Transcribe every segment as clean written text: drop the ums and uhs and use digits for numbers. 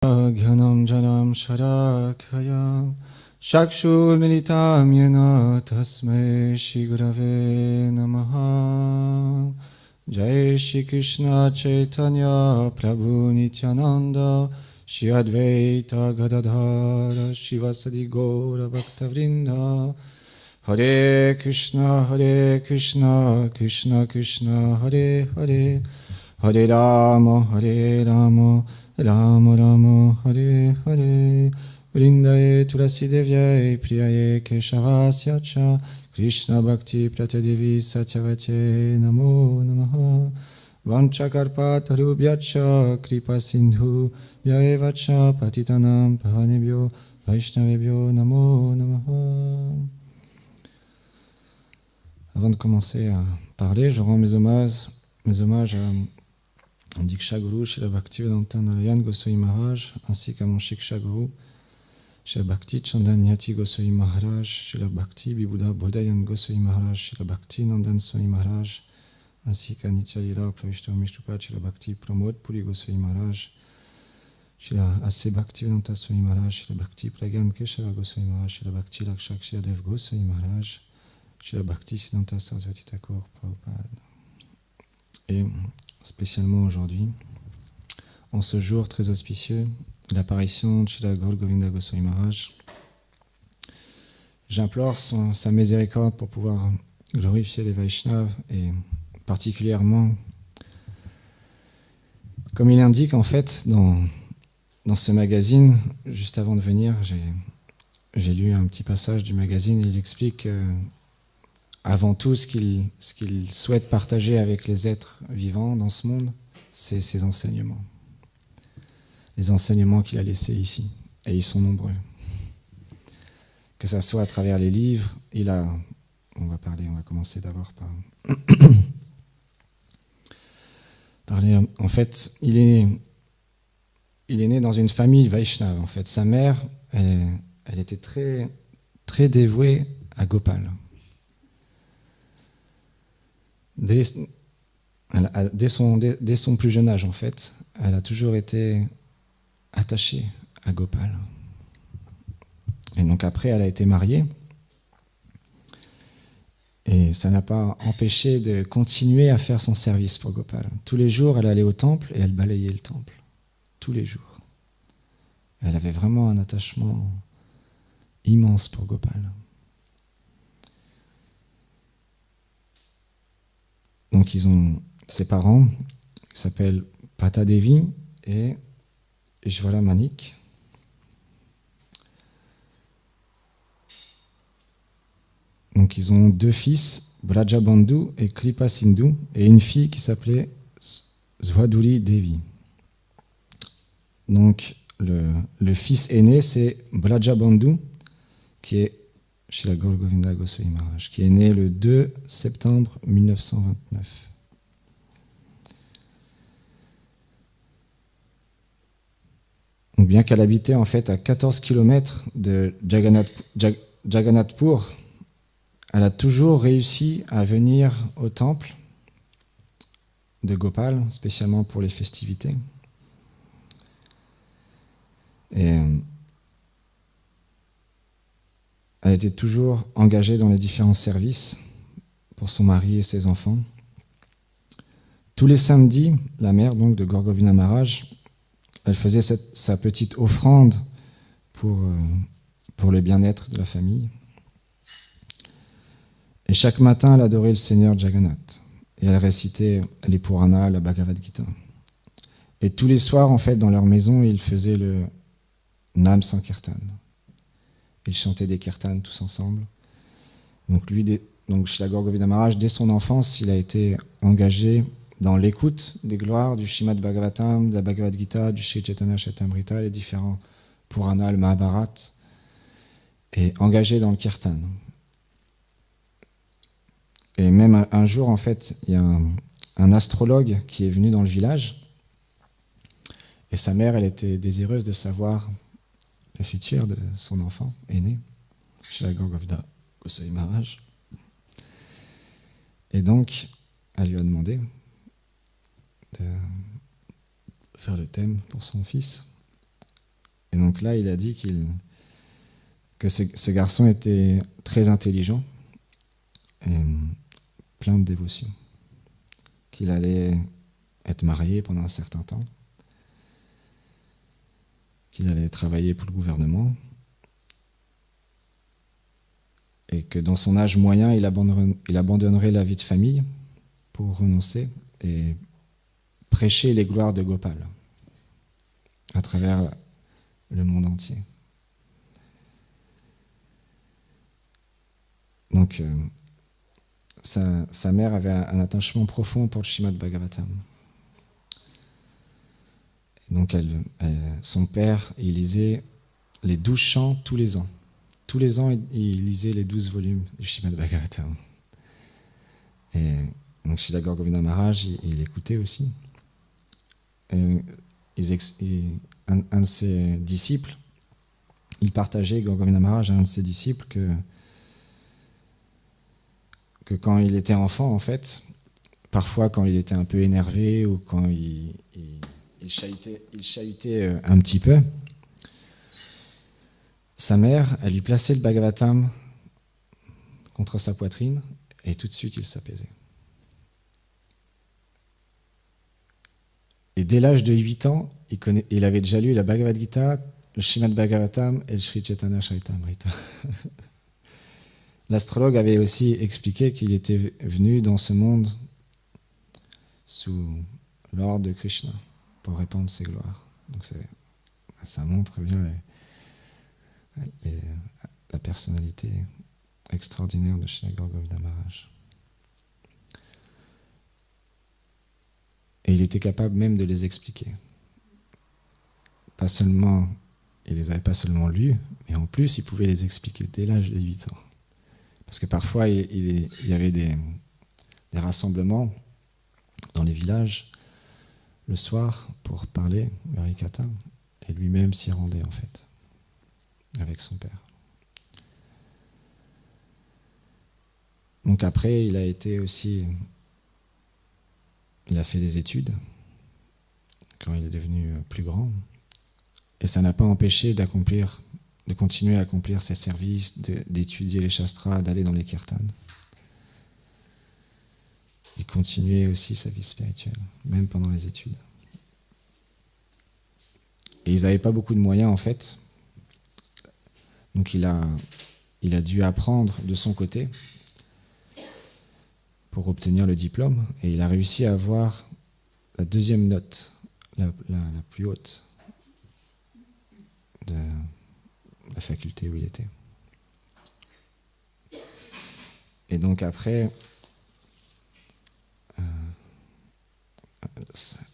Ghanam Janam Sharakaya Shakshurmilitam Yena Tasmai Shri Gurave Namaha. Jai Shri Krishna Chaitanya Prabhu Nityananda Shri Advaita Gadadhara Shivasadi Gaura Bhaktavrinda. Hare Krishna Krishna Krishna Hare Hare, Hare Rama Rama Rama Hare Hare. Vrindaye Tulasi Devyaye Priyaye Keshavasya Cha Krishna Bhakti Pratadevi Satyavate Namo Namaha. Vanchakarpa Tarubhyacha Kripa Sindhu Vyayevacha Patitanam Pavanebhyo Vaishnavebhyo Namo Namaha. Avant de commencer à parler, je rends mes hommages à Diksha Guru, Srila Bhaktivedanta Narayan Goswami Maharaj, ainsi qu'à mon Shiksha Guru, Srila Bhakti Chandanyati Goswami Maharaj, Srila Bhakti Vibhuda Bodhayan Goswami Maharaj, Srila Bhakti Nandan Swami Maharaj, ainsi qu'à Nitya Lila Pravishta Mishtupat, Srila Bhakti Pramod Puri Goswami Maharaj, Srila Ase Bhaktivedanta Swami Maharaj, Srila Bhakti Pragyan Keshava Goswami Maharaj, Srila Bhakti Lakshak Dev Goswami Maharaj, Srila Bhakti Siddhanta Sarasvati Thakur Prabhupada. Et spécialement aujourd'hui, en ce jour très auspicieux, l'apparition de Srila Gaur Govinda Goswami Maharaj, j'implore sa miséricorde pour pouvoir glorifier les Vaishnavas et particulièrement, comme il indique en fait dans ce magazine, juste avant de venir, j'ai lu un petit passage du magazine et il explique avant tout ce qu'il souhaite partager avec les êtres vivants dans ce monde, c'est ses enseignements. Les enseignements qu'il a laissés ici, et ils sont nombreux. Que ça soit à travers les livres, on va commencer d'abord par parler. En fait, il est né dans une famille Vaishnava. En fait, sa mère, elle était très, très dévouée à Gopal. Dès son plus jeune âge, en fait, elle a toujours été attachée à Gopal. Et donc après, elle a été mariée. Et ça n'a pas empêché de continuer à faire son service pour Gopal. Tous les jours, elle allait au temple et elle balayait le temple. Tous les jours. Elle avait vraiment un attachement immense pour Gopal. Donc ils ont ses parents qui s'appellent Pata Devi et Jvala Manik. Donc ils ont deux fils, Braja Bandhu et Kripa Sindhu, et une fille qui s'appelait Swadhuri Devi. Donc le fils aîné c'est Braja Bandhu, qui est Srila Gaur Govinda Goswami Maharaj, qui est né le 2 septembre 1929. Donc bien qu'elle habitait en fait à 14 km de Jagannathpur, elle a toujours réussi à venir au temple de Gopal, spécialement pour les festivités. Et elle était toujours engagée dans les différents services pour son mari et ses enfants. Tous les samedis, la mère donc de Gaur Govinda Maharaj, elle faisait sa petite offrande pour le bien-être de la famille. Et chaque matin, elle adorait le Seigneur Jagannath. Et elle récitait les Puranas, la Bhagavad Gita. Et tous les soirs, en fait, dans leur maison, ils faisaient le Nam Sankirtan. Ils chantaient des kirtans tous ensemble. Donc Srila Gaur Govinda Maharaj, dès son enfance, il a été engagé dans l'écoute des gloires du Srimad Bhagavatam, de la Bhagavad Gita, du Sri Chaitanya Charitamrita, les différents Puranas, le Mahabharat, et engagé dans le kirtan. Et même un jour, en fait, il y a un astrologue qui est venu dans le village, et sa mère, elle était désireuse de savoir le futur de son enfant aîné, Srila Gaur Govinda Goswami Maharaj. Et donc, elle lui a demandé de faire le thème pour son fils. Et donc là, il a dit que ce garçon était très intelligent et plein de dévotion, qu'il allait être marié pendant un certain temps, qu'il allait travailler pour le gouvernement, et que dans son âge moyen, il abandonnerait la vie de famille pour renoncer et prêcher les gloires de Gopal à travers le monde entier. Donc, sa mère avait un attachement profond pour le Srimad Bhagavatam. Et donc, son père, il lisait les 12 chants tous les ans. Tous les ans, il lisait les 12 volumes du Srimad Bhagavatam. Et donc, Srila Gaura Govinda Maharaj, il écoutait aussi. Et un de ses disciples, il partageait, Gaura Govinda Maharaj, un de ses disciples, que quand il était enfant, en fait, parfois quand il était un peu énervé ou quand il chahutait un petit peu, sa mère, elle lui plaçait le Bhagavatam contre sa poitrine et tout de suite il s'apaisait. Et dès l'âge de 8 ans, il avait déjà lu la Bhagavad Gita, le Srimad Bhagavatam et le Sri Chaitanya Charitamrita. L'astrologue avait aussi expliqué qu'il était venu dans ce monde sous l'ordre de Krishna pour répandre ses gloires. Donc ça montre bien la personnalité extraordinaire de Srila Gaura Govinda Maharaj. Et il était capable même de les expliquer. Il les avait pas seulement lus, mais en plus il pouvait les expliquer dès l'âge de 8 ans. Parce que parfois, il y avait des rassemblements dans les villages le soir pour parler, le Harikatha, et lui-même s'y rendait en fait, avec son père. Donc après, il a fait des études quand il est devenu plus grand, et ça n'a pas empêché de continuer à accomplir ses services, d'étudier les shastras, d'aller dans les kirtans. Il continuait aussi sa vie spirituelle, même pendant les études. Et ils n'avaient pas beaucoup de moyens en fait, donc il a dû apprendre de son côté pour obtenir le diplôme, et il a réussi à avoir la 2e note, la plus haute de la faculté où il était. Et donc après,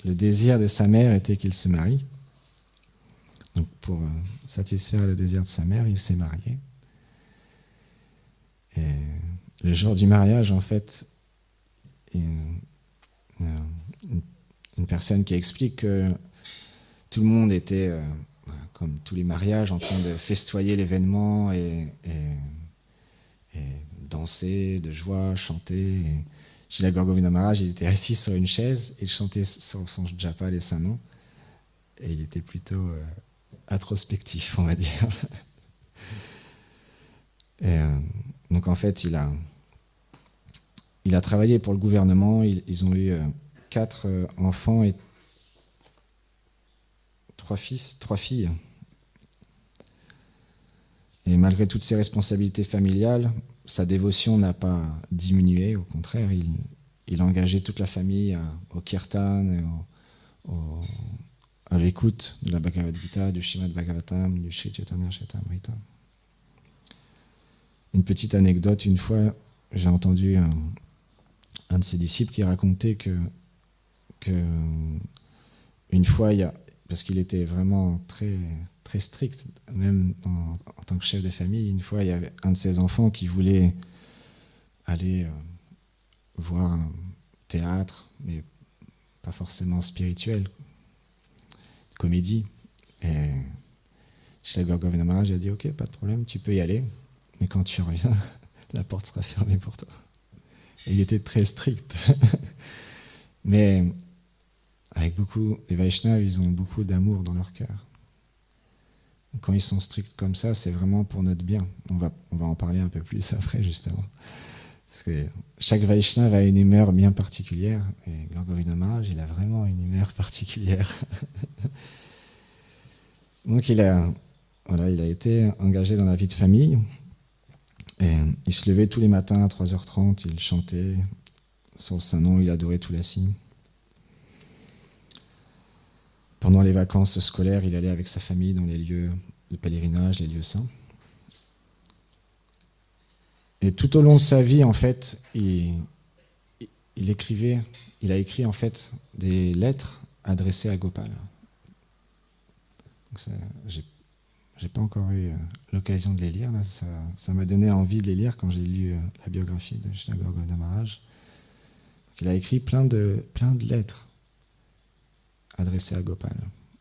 le désir de sa mère était qu'il se marie. Donc pour satisfaire le désir de sa mère, il s'est marié. Et le jour du mariage, en fait, une personne qui explique que tout le monde était, comme tous les mariages, en train de festoyer l'événement et danser de joie, chanter. Et Srila Gaura Govinda Maharaj, il était assis sur une chaise, il chantait sur son japa les saints noms, et il était plutôt introspectif, on va dire. Et donc en fait, il a travaillé pour le gouvernement. Ils ont eu 4 enfants et 3 filles. Et malgré toutes ses responsabilités familiales, sa dévotion n'a pas diminué. Au contraire, il a engagé toute la famille au kirtan et à l'écoute de la Bhagavad Gita, du Srimad Bhagavatam, du Sri Chaitanya Charitamrita. Une petite anecdote, une fois, j'ai entendu un de ses disciples qui racontait que une fois, parce qu'il était vraiment très, très strict, même en tant que chef de famille, une fois, il y avait un de ses enfants qui voulait aller voir un théâtre, mais pas forcément spirituel, comédie. Et Srila Gaura Govinda Maharaj a dit « Ok, pas de problème, tu peux y aller, mais quand tu reviens, la porte sera fermée pour toi. » Et il était très strict. Mais avec les Vaishnavas, ils ont beaucoup d'amour dans leur cœur. quand ils sont stricts comme ça, c'est vraiment pour notre bien. On va en parler un peu plus après, justement. Parce que chaque Vaishnav a une humeur bien particulière, et Gaur Govinda Maharaj, il a vraiment une humeur particulière. Donc il a été engagé dans la vie de famille, et il se levait tous les matins à 3h30, il chantait son saint nom, il adorait Tulasi. Pendant les vacances scolaires, il allait avec sa famille dans les lieux de pèlerinage, les lieux saints. Et tout au long de sa vie, en fait, il a écrit en fait des lettres adressées à Gopal. J'ai pas encore eu l'occasion de les lire. Là. Ça m'a donné envie de les lire quand j'ai lu la biographie de Srila Gaur Govinda Maharaj. Il a écrit plein de lettres adressées à Gopal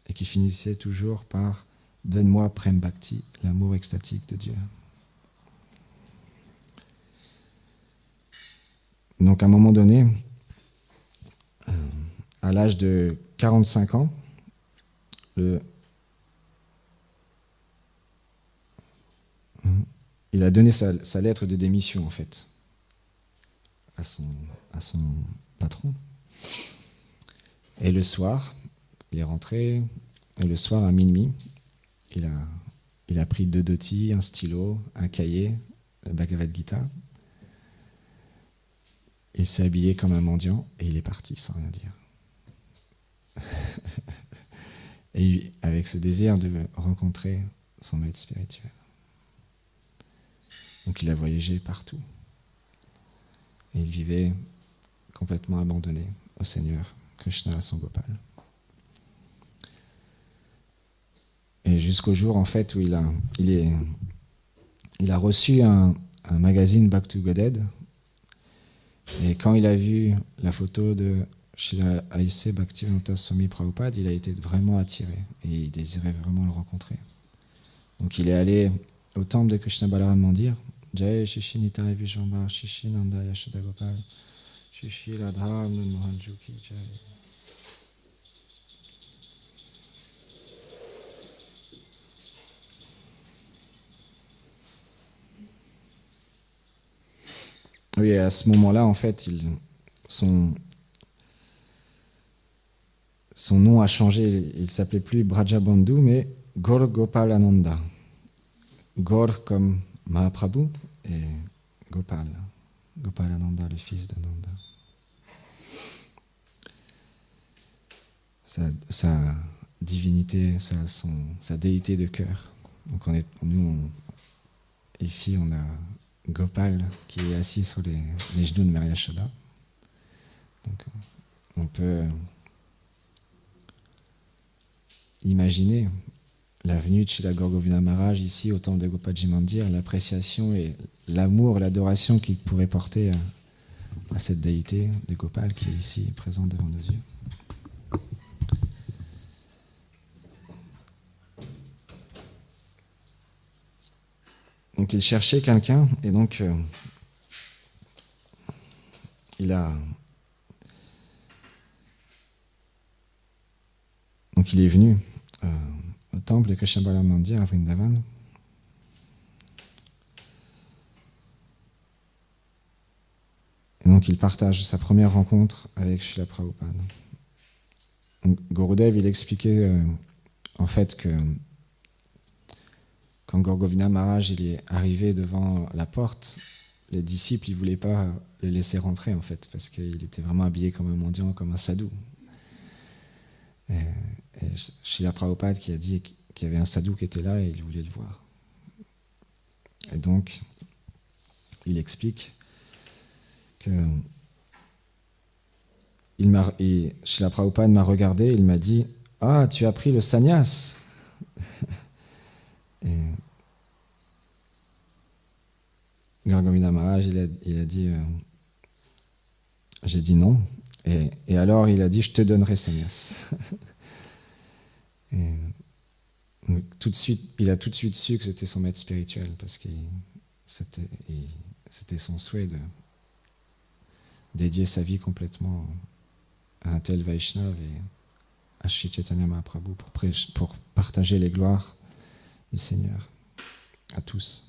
et qui finissaient toujours par « Donne-moi Prem Bhakti, l'amour extatique de Dieu ». Donc à un moment donné, à l'âge de 45 ans, il a donné sa lettre de démission en fait à son patron. Et le soir, il est rentré, et le soir à minuit, il a pris 2 dhotis, un stylo, un cahier, le Bhagavad Gita. Il s'est habillé comme un mendiant et il est parti sans rien dire. Et avec ce désir de rencontrer son maître spirituel. Donc il a voyagé partout. Et il vivait complètement abandonné au Seigneur, Krishna, son Gopal. Et jusqu'au jour en fait où il a reçu un magazine Back to Godhead. Et quand il a vu la photo de Srila A.C. Bhaktivedanta Swami Prabhupada, il a été vraiment attiré et il désirait vraiment le rencontrer. Donc il est allé au temple de Krishna Balaram Mandir. Jai Shishi Nitai Vijamba Shishi Nanda Yashoda Gopal Shishi Radha Mohan Juki Jai. Oui, et à ce moment-là, en fait, son nom a changé. Il ne s'appelait plus Brajabandhu, mais Gaur Gopal Ananda. Gaur comme Mahaprabhu et Gopal Ananda, le fils d'Ananda. Sa divinité, sa déité de cœur. Donc ici, on a Gopal qui est assis sur les genoux de Mary Yashoda. Donc, on peut imaginer la venue de Srila Gaur Govinda Maharaj ici au temple de Gopalji Mandir, l'appréciation et l'amour, l'adoration qu'il pourrait porter à cette déité de Gopal qui est ici présente devant nos yeux. Donc il cherchait quelqu'un et donc il est venu au temple de Krishna Balaram Mandir à Vrindavan. Et donc il partage sa première rencontre avec Srila Prabhupada. Donc, Gurudev, il expliquait en fait que quand Gaur Govinda Maharaj il est arrivé devant la porte, les disciples ne voulaient pas le laisser rentrer en fait, parce qu'il était vraiment habillé comme un mendiant, comme un sadhu. Et Srila Prabhupada qui a dit qu'il y avait un sadhu qui était là et il voulait le voir. Et donc, il explique que Srila Prabhupada m'a regardé, il m'a dit « Ah, tu as pris le sannyas !» Et Gaur Govinda Maharaj, il a dit j'ai dit non. Et alors il a dit je te donnerai sannyas. Et tout de suite, il a tout de suite su que c'était son maître spirituel parce que c'était son souhait de dédier sa vie complètement à un tel Vaishnav et à Sri Chaitanya Mahaprabhu pour partager les gloires du Seigneur à tous.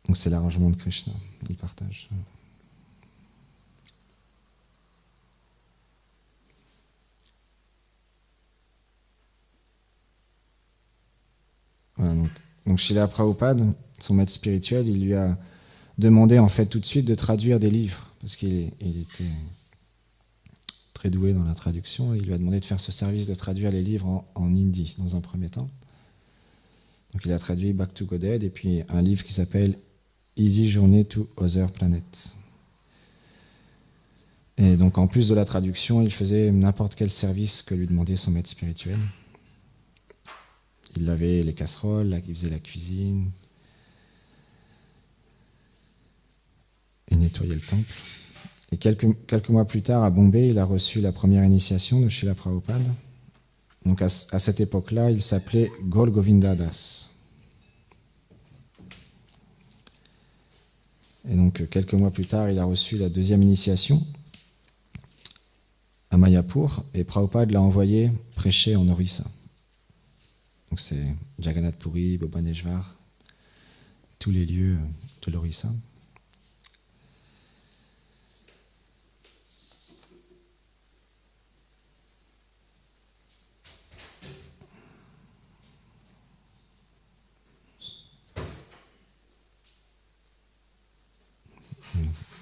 Donc c'est l'arrangement de Krishna, il partage. Voilà, donc Srila Prabhupada, son maître spirituel, il lui a demandé en fait tout de suite de traduire des livres, parce qu'il était très doué dans la traduction, et il lui a demandé de faire ce service de traduire les livres en hindi dans un premier temps. Donc il a traduit Back to Godhead et puis un livre qui s'appelle Easy Journey to Other Planets. Et donc en plus de la traduction, il faisait n'importe quel service que lui demandait son maître spirituel. Il lavait les casseroles, il faisait la cuisine, et nettoyait le temple. Et quelques mois plus tard, à Bombay, il a reçu la première initiation de Srila Prabhupada. Donc à cette époque-là, il s'appelait Gaur Govinda Das. Et donc quelques mois plus tard, il a reçu la deuxième initiation à Mayapur, et Prabhupada l'a envoyé prêcher en Orissa. Donc c'est Jagannath Puri, Bhubaneswar, tous les lieux de l'Orissa.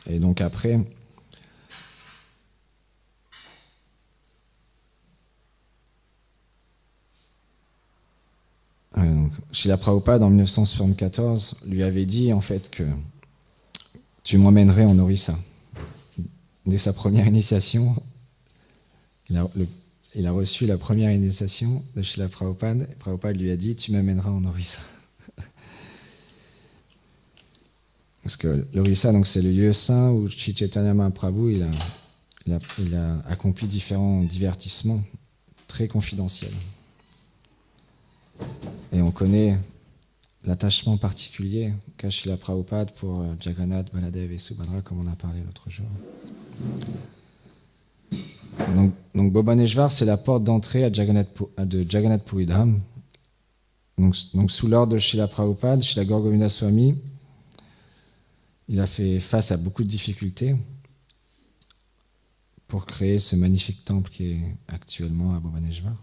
Et donc après, Srila Prabhupada en 1974 lui avait dit en fait que tu m'emmènerais en Orissa. Dès sa première initiation, il a reçu la première initiation de Srila Prabhupada. Et Prabhupada lui a dit tu m'emmèneras en Orissa. Parce que l'Orissa, donc, c'est le lieu saint où Sri Chaitanya Mahaprabhu il a accompli différents divertissements très confidentiels. Et on connaît l'attachement particulier qu'a Srila Prabhupada pour Jagannath, Baladev et Subhadra, comme on a parlé l'autre jour. Donc Bhubaneswar, c'est la porte d'entrée de Jagannath Puri Dham. Donc sous l'ordre de Srila Prabhupada, Srila Gaur Govinda Swami, il a fait face à beaucoup de difficultés pour créer ce magnifique temple qui est actuellement à Bhubaneswar.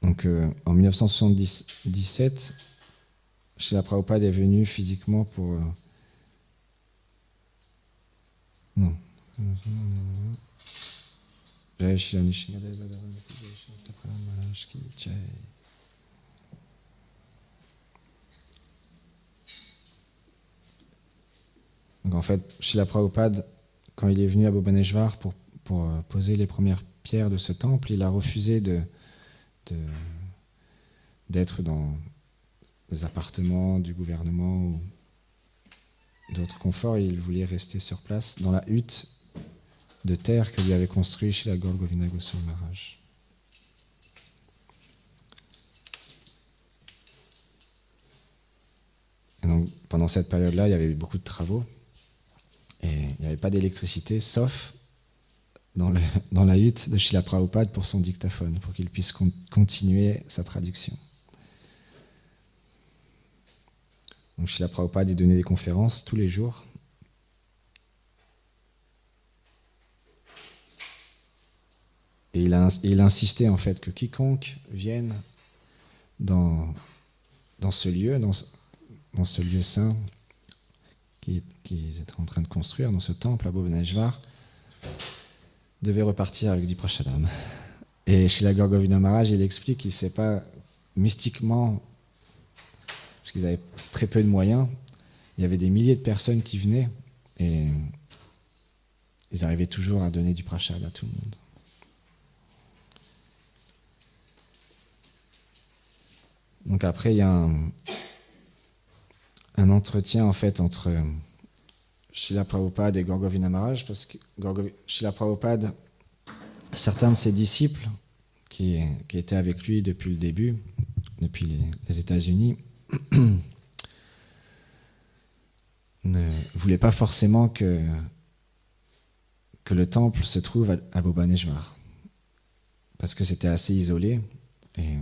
Donc en 1977, Srila Prabhupada est venu physiquement pour... Non. Jai Shri Nishinadev Bhagavan Maharaj Ki Jai. Donc en fait, Srila Prabhupada, quand il est venu à Bhubaneswar pour poser les premières pierres de ce temple, il a refusé d'être dans des appartements du gouvernement ou d'autres conforts. Il voulait rester sur place dans la hutte de terre que lui avait construit Srila Gaur Govinda Goswami Maharaj. Et donc, pendant cette période-là, il y avait eu beaucoup de travaux et il n'y avait pas d'électricité, sauf dans la hutte de Srila Prabhupada pour son dictaphone, pour qu'il puisse continuer sa traduction. Donc Srila Prabhupada y donnait des conférences tous les jours. Et il insistait en fait que quiconque vienne dans ce lieu, dans ce lieu saint qu'ils étaient en train de construire, dans ce temple à Bhubaneswar, devait repartir avec du prashadam. Et Srila Gaur Govinda Maharaj, il explique qu'il ne sait pas mystiquement, parce qu'ils avaient très peu de moyens, il y avait des milliers de personnes qui venaient et ils arrivaient toujours à donner du prashad à tout le monde. Donc après, il y a un entretien en fait entre Srila Prabhupada et Gaur Govinda Maharaj, parce que Srila Prabhupada, certains de ses disciples qui étaient avec lui depuis le début, depuis les États-Unis, ne voulaient pas forcément que que le temple se trouve à Bhubaneswar, parce que c'était assez isolé et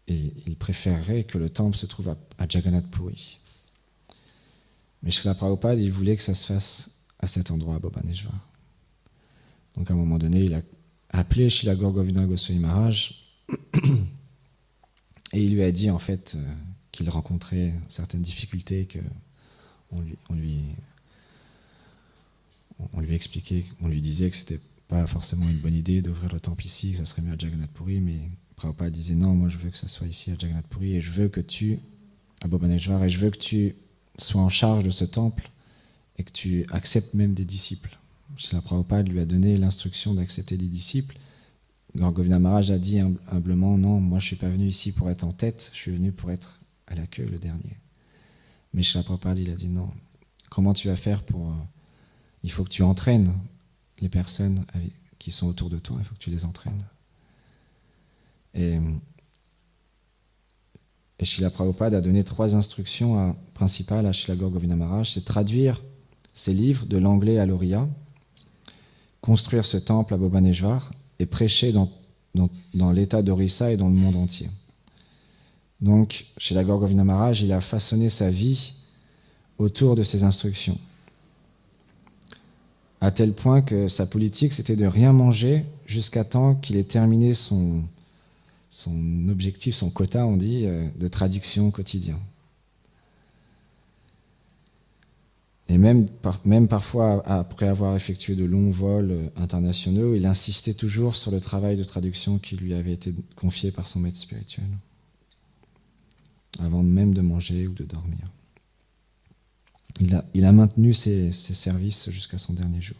il préférerait que le temple se trouve à Jagannath Puri. Mais Srila Prabhupada, il voulait que ça se fasse à cet endroit, à Bhubaneswar. Donc à un moment donné, il a appelé Srila Gaura Govinda Goswami Maharaj et il lui a dit en fait qu'il rencontrait certaines difficultés, qu'on lui expliquait, on lui disait que c'était pas forcément une bonne idée d'ouvrir le temple ici, que ça serait mieux à Jagannath Puri, mais Prabhupada disait non, moi je veux que ça soit ici à Jagannath Puri et je veux que tu, à Bhubaneswar, et je veux que tu sois en charge de ce temple et que tu acceptes même des disciples. Srila Prabhupada lui a donné l'instruction d'accepter des disciples. Gaura Govinda Maharaj a dit humblement, non, moi je ne suis pas venu ici pour être en tête, je suis venu pour être à la queue, le dernier. Mais Srila Prabhupada, il a dit non, comment tu vas faire pour... il faut que tu entraînes les personnes qui sont autour de toi, il faut que tu les entraînes. Et Srila Prabhupada a donné 3 instructions principales à Srila Gaura Govinda Maharaj, c'est traduire ses livres de l'anglais à l'oriya, construire ce temple à Bhubaneswar et prêcher dans l'état d'Orissa et dans le monde entier. Donc, Srila Gaura Govinda Maharaj, il a façonné sa vie autour de ces instructions, à tel point que sa politique, c'était de rien manger jusqu'à temps qu'il ait terminé son objectif, son quota, on dit, de traduction quotidien. Et même parfois, après avoir effectué de longs vols internationaux, il insistait toujours sur le travail de traduction qui lui avait été confié par son maître spirituel, avant même de manger ou de dormir. Il a maintenu ses services jusqu'à son dernier jour.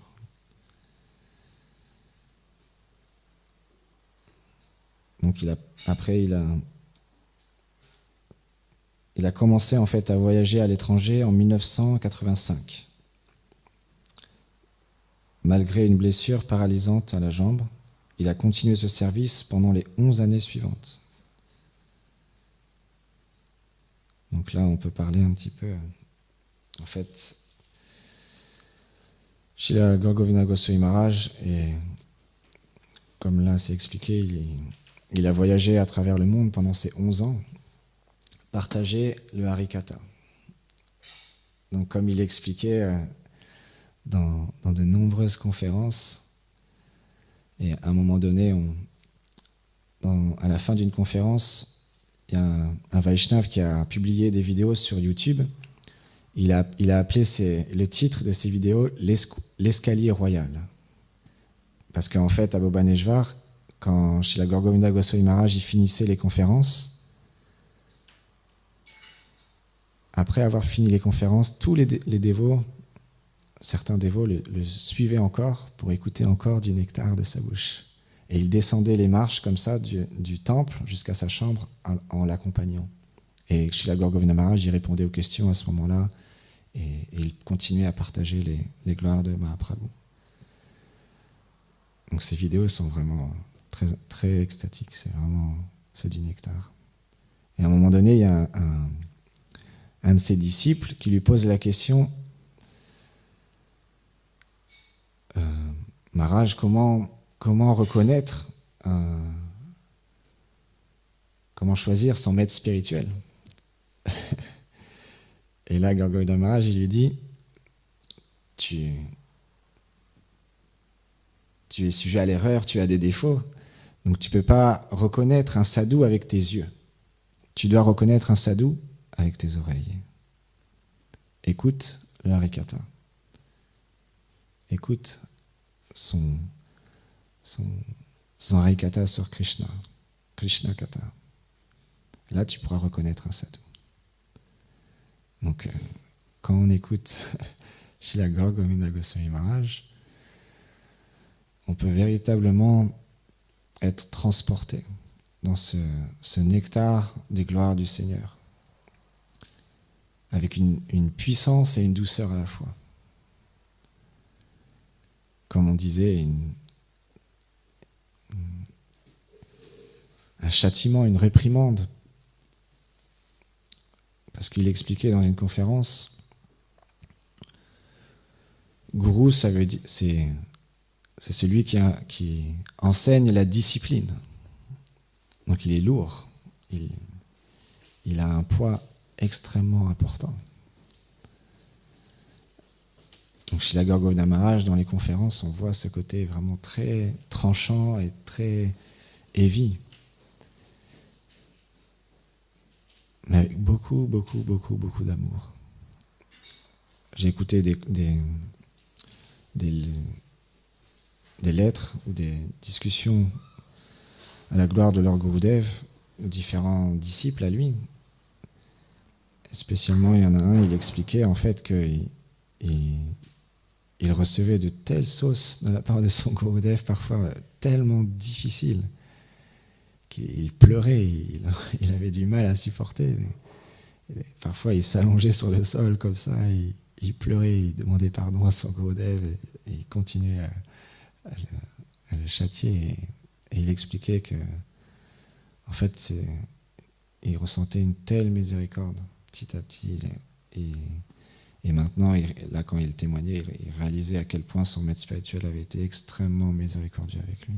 Donc il a commencé en fait à voyager à l'étranger en 1985. Malgré une blessure paralysante à la jambe, il a continué ce service pendant les 11 années suivantes. Donc là, on peut parler un petit peu. En fait, Srila Gaura Govinda Goswami Maharaj, et comme là c'est expliqué, il a voyagé à travers le monde pendant ces 11 ans, partager le Harikatha. Donc comme il expliquait dans de nombreuses conférences, et à un moment donné, à la fin d'une conférence, il y a un Vaishnav qui a publié des vidéos sur YouTube. Il a appelé le titre de ces vidéos « L'escalier royal ». Parce qu'en fait, à Bhubaneswar, quand Srila Gaura Govinda Goswami Maharaj finissait les conférences, après avoir fini les conférences, tous les dévots, certains dévots le suivaient encore pour écouter encore du nectar de sa bouche. Et il descendait les marches comme ça du temple jusqu'à sa chambre en l'accompagnant. Et Srila Gaura Govinda Maharaj y répondait aux questions à ce moment-là et il continuait à partager les gloires de Mahaprabhu. Donc ces vidéos sont vraiment très, très extatiques, c'est du nectar. Et à un moment donné, il y a un de ses disciples qui lui pose la question Maharaj, comment reconnaître, comment choisir son maître spirituel? Et là, Gaura Govinda Maharaj, il lui dit tu es sujet à l'erreur, tu as des défauts, donc tu ne peux pas reconnaître un sadhu avec tes yeux. Tu dois reconnaître un sadhu avec tes oreilles. Écoute le Harikatha. Écoute son Harikatha sur Krishna Katha. Là, tu pourras reconnaître un sadhu. Donc, quand on écoute Srila Gaura Govinda Goswami Maharaj, on peut véritablement être transporté dans ce nectar des gloires du Seigneur, avec une puissance et une douceur à la fois. Comme on disait, un châtiment, une réprimande Parce qu'il expliquait dans une conférence, Guru, ça veut dire, c'est celui qui enseigne la discipline. Donc il est lourd, il a un poids extrêmement important. Donc Srila Gaura Govinda Maharaj, dans les conférences, on voit ce côté vraiment très tranchant et très heavy. Mais avec beaucoup, beaucoup, beaucoup, beaucoup d'amour. J'ai écouté des lettres ou des discussions à la gloire de leur Gurudev, aux différents disciples à lui. Spécialement, il y en a un, il expliquait en fait qu'il recevait de telles sauces de la part de son Gurudev, parfois tellement difficiles, qu'il pleurait, il avait du mal à supporter. Mais parfois, il s'allongeait sur le sol comme ça, il pleurait, il demandait pardon à son Gurudev et il continuait à le châtier. Et il expliquait que, en fait, il ressentait une telle miséricorde petit à petit. Et maintenant, là, quand il témoignait, il réalisait à quel point son maître spirituel avait été extrêmement miséricordieux avec lui.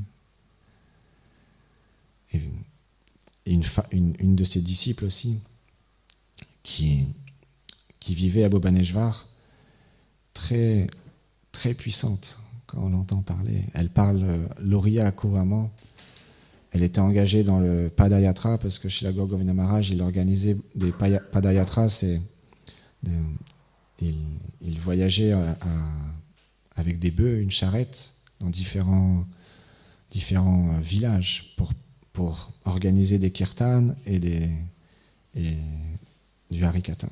Et une de ses disciples aussi, qui vivait à Bhubaneswar, très, très puissante quand on l'entend parler. Elle parle l'Oriya couramment. Elle était engagée dans le Padayatra parce que Srila Gaura Govinda Maharaj, il organisait des Padayatras. Il voyageait avec des bœufs, une charrette, dans différents villages pour organiser des kirtans et du harikata.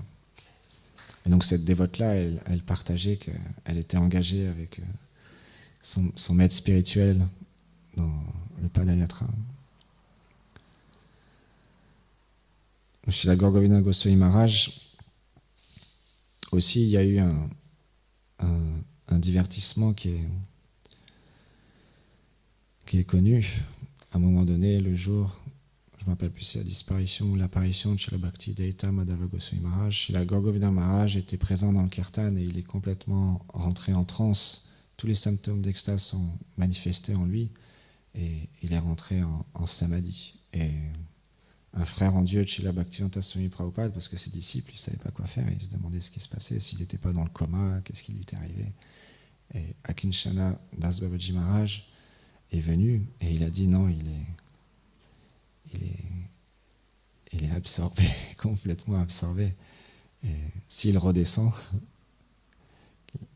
Et donc cette dévote-là, elle partageait qu'elle était engagée avec son maître spirituel dans le Padayatra. Srila Gaura Govinda Goswami Maharaj, aussi, il y a eu un divertissement qui est connu. À un moment donné, le jour, je ne me rappelle plus si c'est la disparition ou l'apparition de Srila Bhaktivedanta Madhava Goswami Maharaj, Srila Gaura Govinda Maharaj était présent dans le kirtan et il est complètement rentré en transe. Tous les symptômes d'extase sont manifestés en lui et il est rentré en samadhi. Et un frère en Dieu de Srila Bhaktivedanta Swami Prabhupada, parce que ses disciples, ils ne savaient pas quoi faire, ils se demandaient ce qui se passait, s'il n'était pas dans le coma, qu'est-ce qui lui était arrivé. Et Akinshana Das Babaji Maharaj est venu et il a dit non, il est absorbé, complètement absorbé. Et s'il redescend,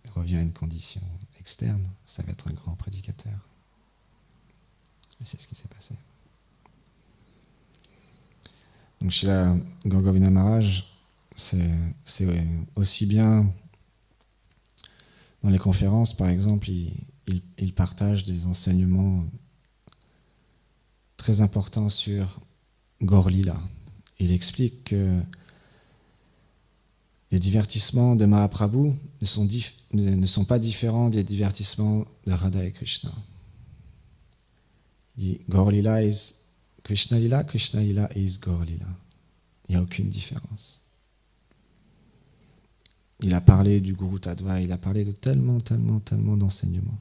il revient à une condition externe, ça va être un grand prédicateur. Et c'est ce qui s'est passé. Donc Srila Gaura Govinda Maharaj, c'est aussi bien dans les conférences, par exemple, il partage des enseignements très importants sur Gaur Lila. Il explique que les divertissements de Mahaprabhu ne sont pas différents des divertissements de Radha et Krishna. Il dit Gaur Lila is Krishna Lila is Gaur Lila. Il n'y a aucune différence. Il a parlé du Guru Tattva, il a parlé de tellement d'enseignements.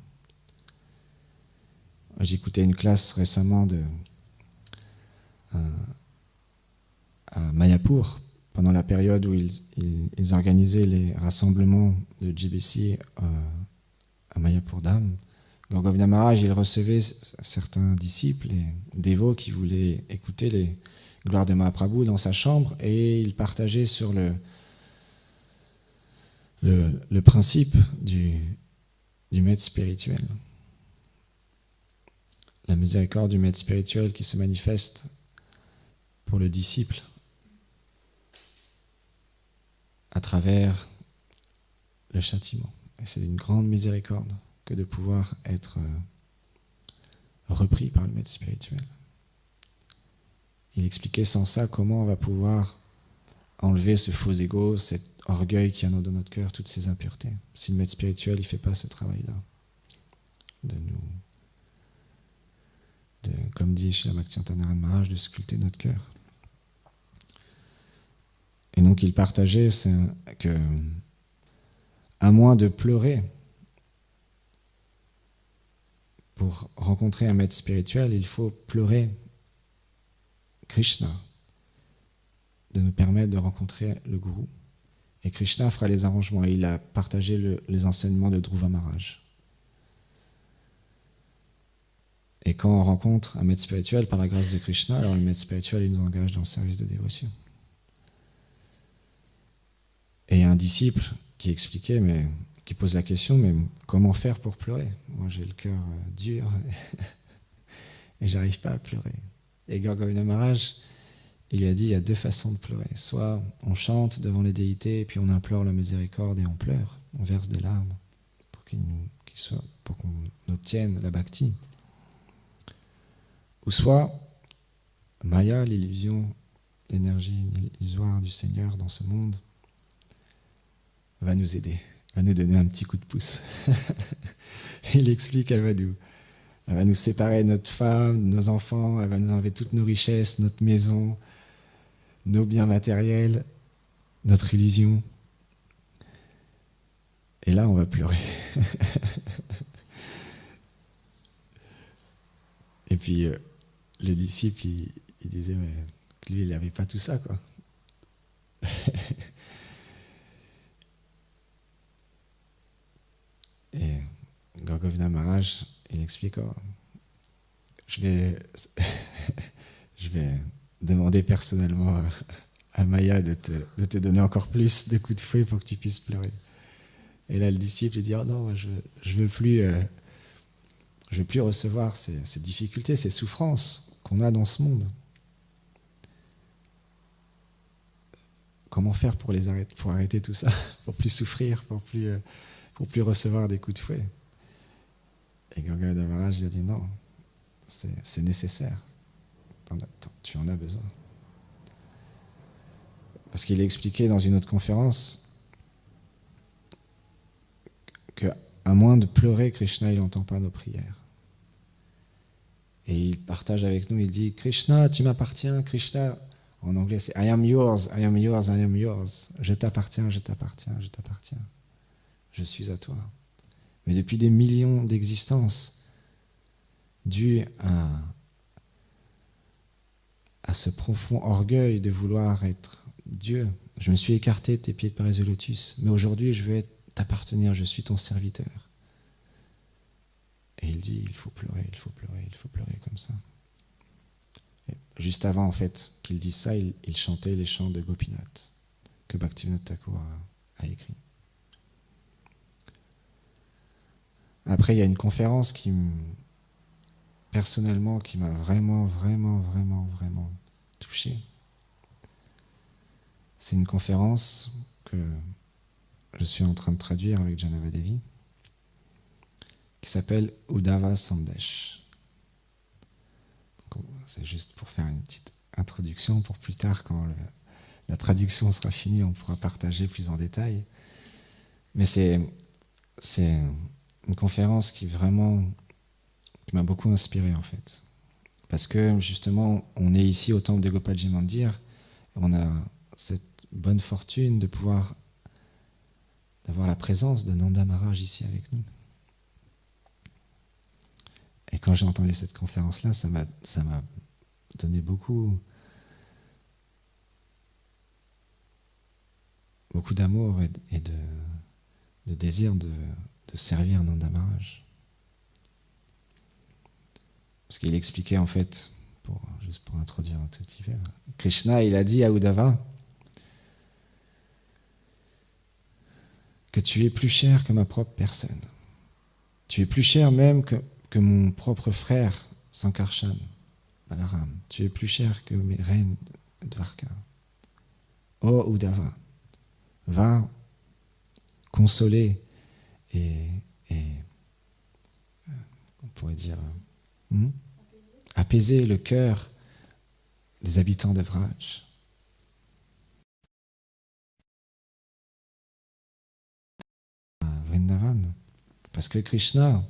J'écoutais une classe récemment à Mayapur, pendant la période où ils organisaient les rassemblements de GBC à Mayapur Dham. Gaura Govinda Maharaj, il recevait certains disciples et dévots qui voulaient écouter les gloires de Mahaprabhu dans sa chambre et il partageait sur le principe du maître spirituel. La miséricorde du maître spirituel qui se manifeste pour le disciple à travers le châtiment. Et c'est une grande miséricorde que de pouvoir être repris par le maître spirituel. Il expliquait sans ça comment on va pouvoir enlever ce faux ego, cet orgueil qui y a dans notre cœur, toutes ces impuretés. Si le maître spirituel ne fait pas ce travail-là, comme dit Srila Bhaktivedanta Narayana Maharaj, de sculpter notre cœur. Et donc il partageait que, à moins de pleurer pour rencontrer un maître spirituel, il faut pleurer Krishna, de nous permettre de rencontrer le gourou. Et Krishna fera les arrangements. Et il a partagé les enseignements de Dhruva Maharaj. Et quand on rencontre un maître spirituel par la grâce de Krishna, alors le maître spirituel il nous engage dans le service de dévotion. Et il y a un disciple qui expliquait, qui pose la question, mais comment faire pour pleurer? Moi j'ai le cœur dur et j'arrive pas à pleurer. Et Gaur Govinda Maharaj, il lui a dit, il y a deux façons de pleurer. Soit on chante devant les déités, et puis on implore la miséricorde et on pleure, on verse des larmes pour qu'on obtienne la bhakti. Ou soit Maya, l'illusion, l'énergie illusoire du Seigneur dans ce monde, va nous aider, va nous donner un petit coup de pouce. Il explique, elle va nous séparer de notre femme, de nos enfants, elle va nous enlever toutes nos richesses, notre maison, nos biens matériels, notre illusion. Et là, on va pleurer. Et puis, le disciple, il disait, mais lui, il n'avait pas tout ça, quoi. Et Gaur Govinda Maharaj, il explique, je vais demander personnellement à Maya de te donner encore plus de coups de fouet pour que tu puisses pleurer. Et là, le disciple, il dit, oh non, je veux plus recevoir ces difficultés, ces souffrances qu'on a dans ce monde. Comment faire pour arrêter tout ça, pour plus souffrir, pour plus recevoir des coups de fouet? Et Gaur Govinda Maharaj, il a dit non, c'est nécessaire. Tu en as besoin. Parce qu'il a expliqué dans une autre conférence qu'à moins de pleurer, Krishna, il n'entend pas nos prières. Et il partage avec nous, il dit, Krishna, tu m'appartiens, Krishna. En anglais, c'est I am yours, I am yours, I am yours. Je t'appartiens, je t'appartiens, je t'appartiens. Je suis à toi. Mais depuis des millions d'existences, dû à ce profond orgueil de vouloir être Dieu, je me suis écarté de tes pieds de Paris lotus, mais aujourd'hui je veux t'appartenir, je suis ton serviteur. Et il dit, il faut pleurer, il faut pleurer, il faut pleurer comme ça. Et juste avant en fait qu'il dise ça, il chantait les chants de Gopinath que Bhaktivinoda Thakur a écrit. Après, il y a une conférence personnellement, qui m'a vraiment touché. C'est une conférence que je suis en train de traduire avec Janavadevi, qui s'appelle Uddhava Sandesh. C'est juste pour faire une petite introduction, pour plus tard, quand la traduction sera finie, on pourra partager plus en détail. Mais c'est une conférence qui m'a beaucoup inspiré en fait. Parce que justement, on est ici au temple de Gopalji Mandir, et on a cette bonne fortune d'avoir la présence de Nanda Maharaj ici avec nous. Et quand j'ai entendu cette conférence-là, ça m'a donné beaucoup d'amour et de désir de servir Nanda Maharaj. Parce qu'il expliquait en fait, juste pour introduire un tout petit peu, Krishna, il a dit à Uddhava que tu es plus cher que ma propre personne. Tu es plus cher même que mon propre frère Sankarshan, Balaram. Tu es plus cher que mes reines Dvarka. Oh Uddhava, va consoler et on pourrait dire apaiser le cœur des habitants de Vraj. Vrindavan. Parce que Krishna,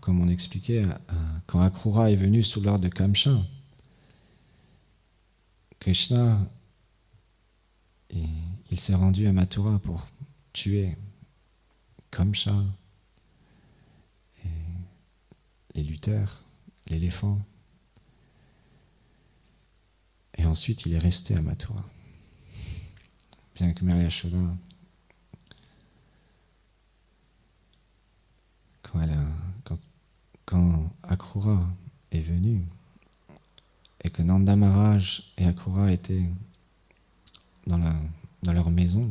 comme on expliquait, quand Akrura est venu sous l'ordre de Kamsa, Krishna, il s'est rendu à Mathura pour tuer Kamsa, et les lutteurs, l'éléphant. Et ensuite, il est resté à Mathura. Bien que Mary Yashoda, quand Akrura est venu, et que Nanda Maharaj et Akrura étaient dans leur maison,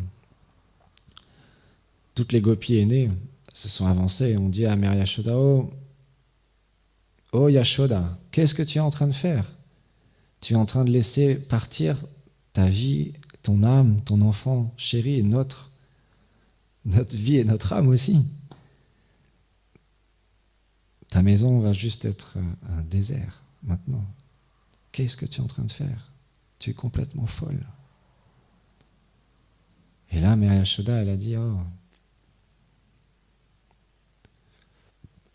toutes les gopis aînées se sont avancées et ont dit à Mary Yashoda, oh Yashoda, qu'est-ce que tu es en train de faire? Tu es en train de laisser partir ta vie, ton âme, ton enfant chéri et notre vie et notre âme aussi. Ta maison va juste être un désert maintenant. Qu'est-ce que tu es en train de faire? Tu es complètement folle. Et là, Mary Yashoda, elle a dit,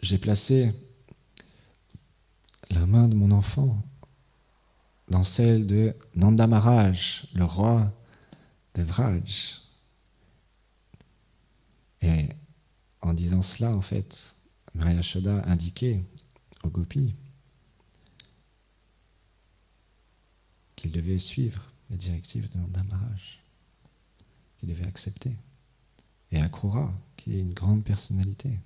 j'ai placé la main de mon enfant dans celle de Nanda Maharaj, le roi de Vraj. Et en disant cela, en fait, Mary Yashoda indiquait aux gopis qu'ils devaient suivre les directives de Nanda Maharaj, qu'ils devaient accepter. Et Akrura, qui est une grande personnalité,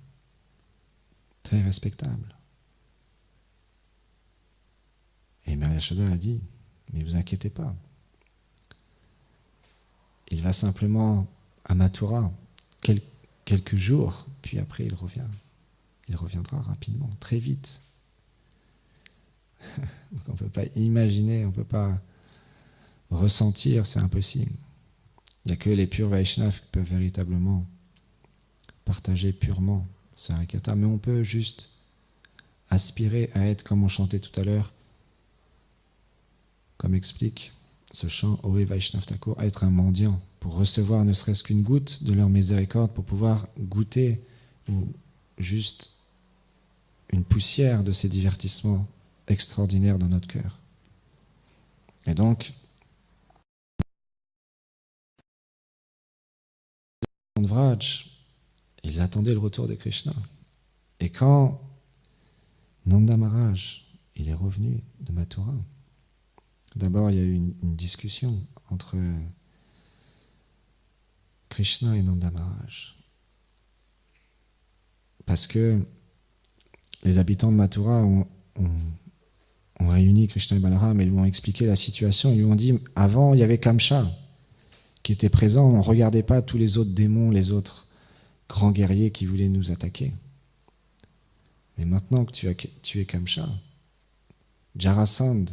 très respectable. Et Mary Yashoda a dit, mais ne vous inquiétez pas, il va simplement à Mathura quelques jours, puis après il revient. Il reviendra rapidement, très vite. Donc on ne peut pas imaginer, on ne peut pas ressentir, c'est impossible. Il n'y a que les purs Vaishnavas qui peuvent véritablement partager purement ce Harikatha, mais on peut juste aspirer à être, comme on chantait tout à l'heure, comme explique ce chant Oe Vaishnav Thakur, à être un mendiant, pour recevoir ne serait-ce qu'une goutte de leur miséricorde, pour pouvoir goûter ou juste une poussière de ces divertissements extraordinaires dans notre cœur. Et donc, les Vraj, ils attendaient le retour de Krishna. Et quand Nanda Maharaj, il est revenu de Mathura, d'abord il y a eu une discussion entre Krishna et Nanda Maharaj. Parce que les habitants de Mathura ont réuni Krishna et Balaram et lui ont expliqué la situation. Ils lui ont dit, avant il y avait Kamsa qui était présent, on ne regardait pas tous les autres démons, les autres grands guerriers qui voulaient nous attaquer. Mais maintenant que tu as tué Kamsa, Jarasandh,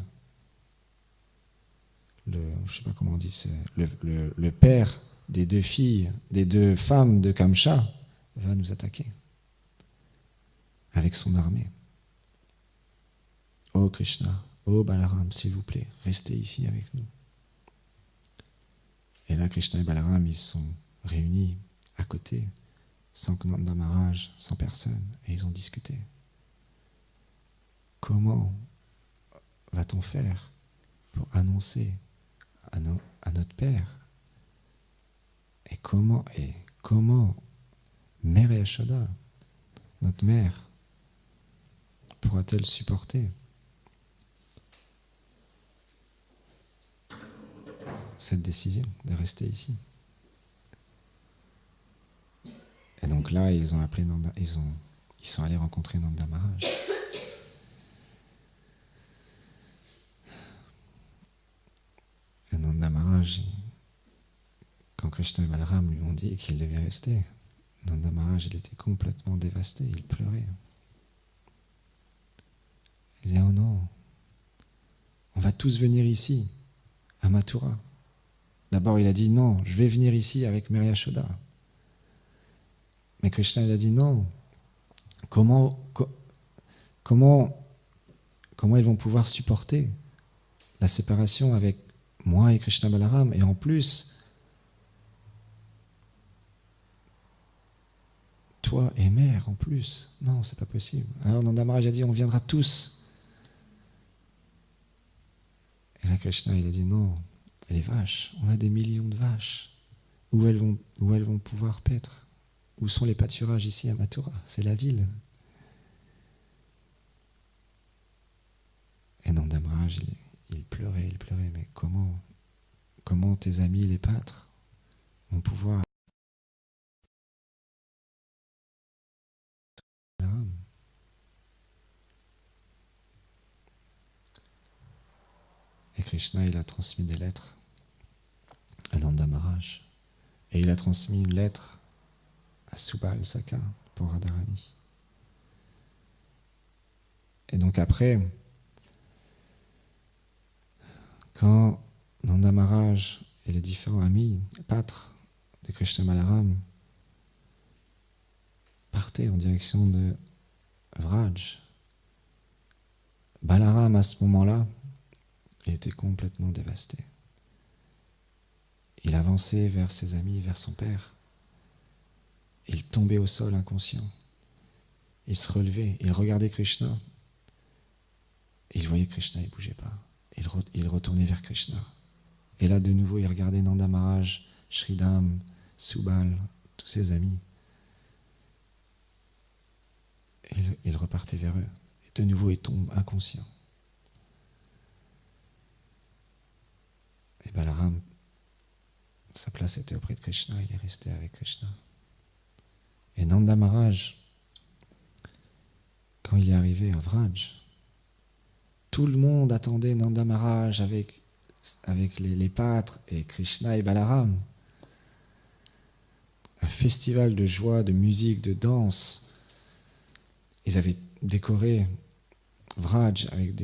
je ne sais pas comment on dit, c'est le père des deux filles, des deux femmes de Kamsa, va nous attaquer avec son armée. Oh Krishna, oh Balaram, s'il vous plaît, restez ici avec nous. Et là, Krishna et Balaram, ils se sont réunis à côté, sans Nanda Maharaj, sans personne, et ils ont discuté. Comment va-t-on faire pour annoncer à notre Père? Et comment Mère Yashoda, notre mère, pourra-t-elle supporter cette décision de rester ici? Et donc là, ils ont appelé Nanda, ils sont allés rencontrer Nanda Maharaj. Et Nanda Maharaj, quand Krishna et Balaram lui ont dit qu'il devait rester, Nanda Maharaj, il était complètement dévasté, il pleurait. Il disait, oh non, on va tous venir ici, à Mathura. D'abord, il a dit, non, je vais venir ici avec Mary Yashoda. Mais Krishna, il a dit, non, comment ils vont pouvoir supporter la séparation avec moi et Krishna Balaram? Et en plus, toi et mère en plus. Non, c'est pas possible. Alors Nanda Maharaj a dit, on viendra tous. Et là, Krishna, il a dit non, les vaches, on a des millions de vaches. Où elles vont pouvoir paître? Où sont les pâturages ici à Mathura? C'est la ville. Et Nanda Maharaj, il pleurait, mais comment tes amis les pâtres vont pouvoir... Et Krishna, il a transmis des lettres à Nanda Maharaj. Et il a transmis une lettre à Subal Saka pour Radharani. Et donc après, quand Nanda Maharaj et les différents amis, pâtres de Krishna Balaram, partaient en direction de Vraj, Balaram, à ce moment-là, il était complètement dévasté. Il avançait vers ses amis, vers son père. Il tombait au sol inconscient. Il se relevait, il regardait Krishna. Et il voyait Krishna, il ne bougeait pas. Il retournait vers Krishna. Et là, de nouveau, il regardait Nanda Maharaj, Shridham, Subal, tous ses amis. Et il repartait vers eux. Et de nouveau, il tombe inconscient. Et Balaram, sa place était auprès de Krishna, il est resté avec Krishna. Et Nanda Maharaj, quand il est arrivé à Vraj, tout le monde attendait Nanda Maharaj avec les pâtres et Krishna et Balaram. Un festival de joie, de musique, de danse. Ils avaient décoré Vraj avec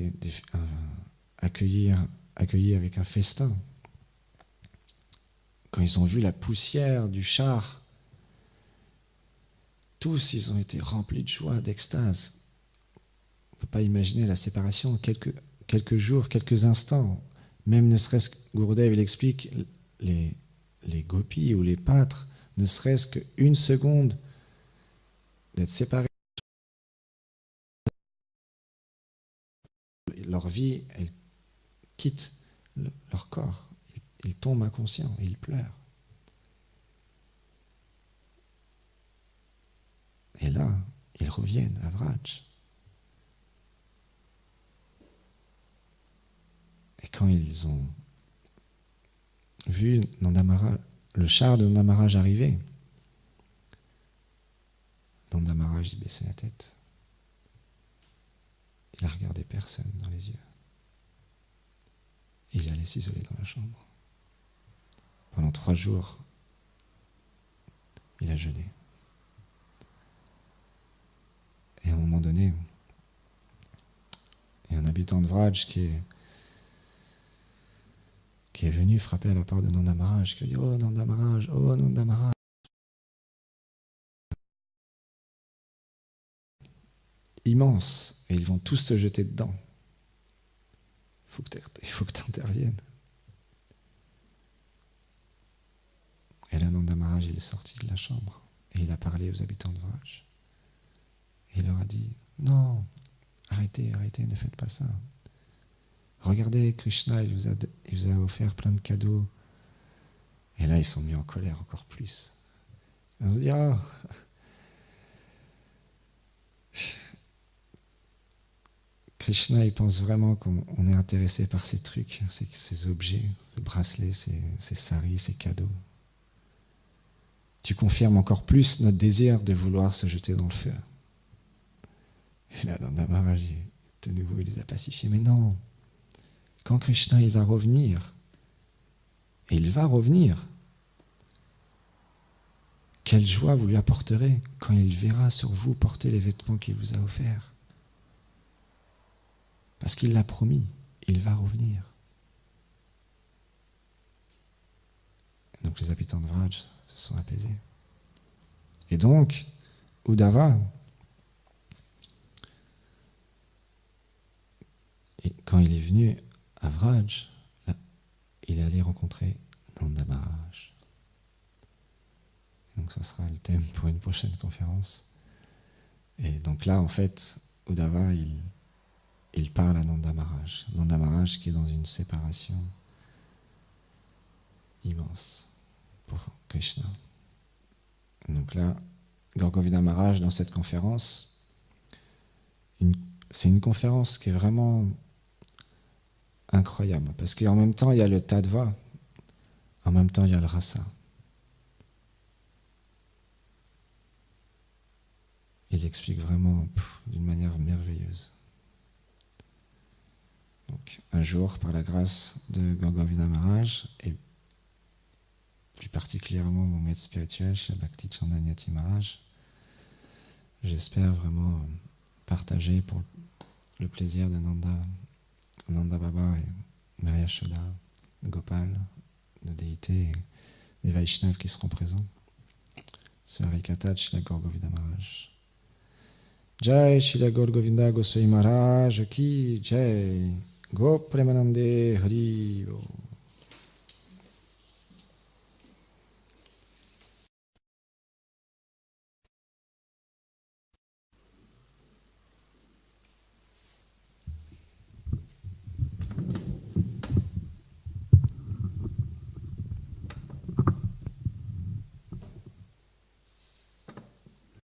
accueilli avec un festin. Quand ils ont vu la poussière du char, tous ils ont été remplis de joie, d'extase. On ne peut pas imaginer la séparation, quelques jours, quelques instants. Même ne serait-ce que, Gurudev, il explique, les gopis ou les pâtres, ne serait-ce qu'une seconde d'être séparés. Leur vie, elle quitte leur corps. Ils tombent inconscients et ils pleurent. Et là, ils reviennent à Vraj. Et quand ils ont vu le char de Nanda Maharaj arriver, Nanda Maharaj il baissait la tête. Il a regardé personne dans les yeux. Il allait s'isoler dans la chambre. Pendant 3 jours, il a jeûné. Et à un moment donné, il y a un habitant de Vraj qui est venu frapper à la porte de Nanda Maharaj, qui a dit « Oh Nanda Maharaj, oh Nanda Maharaj ». Immense, et ils vont tous se jeter dedans. Il faut que tu interviennes. Et là, Nanda Maharaj, il est sorti de la chambre, et il a parlé aux habitants de Vraj. Et il leur a dit « Non, arrêtez, ne faites pas ça. Regardez, Krishna, il vous a offert plein de cadeaux. » Et là, ils sont mis en colère encore plus. On se dit « Ah, Krishna, il pense vraiment qu'on est intéressé par ces trucs, ces objets, ces bracelets, ces saris, ces cadeaux. Tu confirmes encore plus notre désir de vouloir se jeter dans le feu. » Et là, Nanda Maharaj, de nouveau, il les a pacifiés. Mais non, quand Krishna il va revenir, et il va revenir, quelle joie vous lui apporterez quand il verra sur vous porter les vêtements qu'il vous a offerts. Parce qu'il l'a promis, il va revenir. Et donc les habitants de Vraj se sont apaisés. Et donc, Uddhava, quand il est venu à Vraj, là, il est allé rencontrer Nanda Maharaj. Donc ça sera le thème pour une prochaine conférence. Et donc là, en fait, Uddhava, il parle à Nanda Maharaj. Nanda Maharaj qui est dans une séparation immense pour Krishna. Donc là, Gaur Govinda Maharaj, dans cette conférence, c'est une conférence qui est vraiment incroyable, parce qu'en même temps, il y a le Tattva, en même temps, il y a le Rasa. Il explique vraiment d'une manière merveilleuse. Donc, un jour, par la grâce de Gaur Govinda Maharaj, et plus particulièrement mon maître spirituel, Srila Bhakti-Chandana Nyati Maharaj, j'espère vraiment partager pour le plaisir de Nanda Baba et Maria Yashoda, Gopal, nos déités et les Vaishnavas qui seront présents. Ce Harikatha de Srila Gaur Govinda Maharaj. Jai Srila Gaur Govinda Goswami Maharaj ki Jai Go Premanande Hari